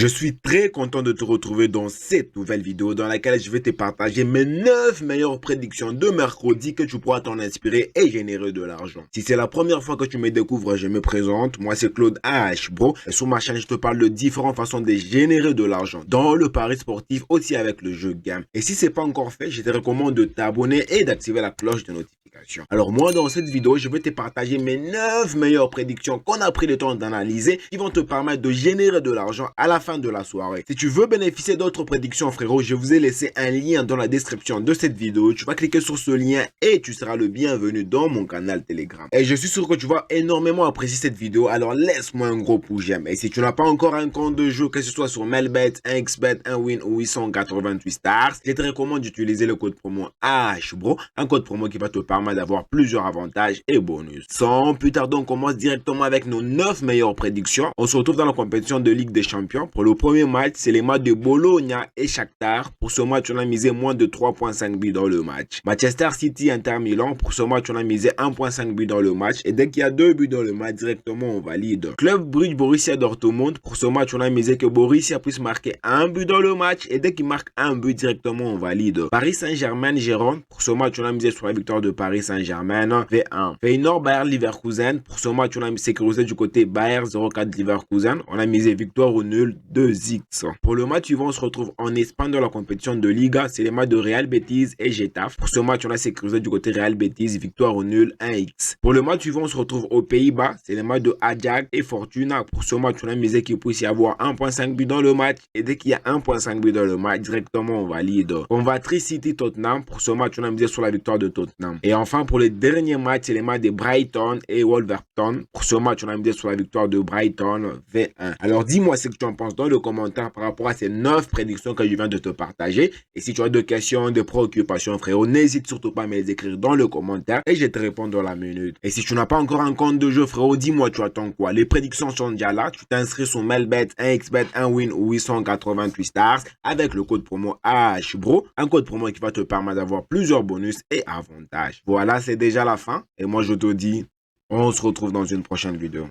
Je suis très content de te retrouver dans cette nouvelle vidéo dans laquelle je vais te partager mes 9 meilleures prédictions de mercredi que tu pourras t'en inspirer et générer de l'argent. Si c'est la première fois que tu me découvres, je me présente. Moi, c'est Claude H. Bro. Et sur ma chaîne, je te parle de différentes façons de générer de l'argent dans le pari sportif, aussi avec le jeu game. Et si c'est pas encore fait, je te recommande de t'abonner et d'activer la cloche de notification. Alors moi, dans cette vidéo, je vais te partager mes 9 meilleures prédictions qu'on a pris le temps d'analyser qui vont te permettre de générer de l'argent à la fin de la soirée. Si tu veux bénéficier d'autres prédictions, frérot, je vous ai laissé un lien dans la description de cette vidéo. Tu vas cliquer sur ce lien et tu seras le bienvenu dans mon canal Telegram. Et je suis sûr que tu vas énormément apprécier cette vidéo, alors laisse-moi un gros pouce j'aime. Et si tu n'as pas encore un compte de jeu, que ce soit sur Melbet, 1xBet, 1win ou 888 stars, je te recommande d'utiliser le code promo HBRO, un code promo qui va te permettre d'avoir plusieurs avantages et bonus. Sans plus tarder, on commence directement avec nos 9 meilleures prédictions. On se retrouve dans la compétition de Ligue des Champions. Pour le premier match, c'est les matchs de Bologna et Shakhtar. Pour ce match, on a misé moins de 3.5 buts dans le match. Manchester City, Inter Milan. Pour ce match, on a misé 1.5 buts dans le match. Et dès qu'il y a 2 buts dans le match, directement, on valide. Club Brugge, Borussia Dortmund. Pour ce match, on a misé que Borussia puisse marquer un but dans le match. Et dès qu'il marque un but, directement, on valide. Paris Saint-Germain, Gérone. Pour ce match, on a misé sur la victoire de Paris Saint-Germain, V1. Feyenoord, Bayer Leverkusen. Pour ce match, on a sécurisé du côté Bayer 04 Leverkusen. On a misé victoire ou nul 2x. Pour le match suivant, on se retrouve en Espagne dans la compétition de Liga. C'est les matchs de Real Betis et Getafe. Pour ce match, on a sécurisé du côté Real Betis, victoire ou nul 1x. Pour le match suivant, on se retrouve aux Pays-Bas. C'est les matchs de Ajax et Fortuna. Pour ce match, on a misé qu'il puisse y avoir 1.5 but dans le match. Et dès qu'il y a 1.5 but dans le match, directement on valide. On va Tri-City Tottenham. Pour ce match, on a misé sur la victoire de Tottenham. Et enfin, pour le dernier match, c'est les matchs de Brighton et Wolverhampton. Pour ce match, on a misé sur la victoire de Brighton, V1. Alors dis-moi ce que tu en penses dans le commentaire par rapport à ces 9 prédictions que je viens de te partager. Et si tu as des questions, des préoccupations, frérot, n'hésite surtout pas à me les écrire dans le commentaire et je te réponds dans la minute. Et si tu n'as pas encore un compte de jeu, frérot, dis-moi tu attends quoi. Les prédictions sont déjà là. Tu t'inscris sur Melbet, 1xBet, 1win ou 888 stars avec le code promo HBRO. Un code promo qui va te permettre d'avoir plusieurs bonus et avantages. Voilà, c'est déjà la fin. Et moi, je te dis, on se retrouve dans une prochaine vidéo.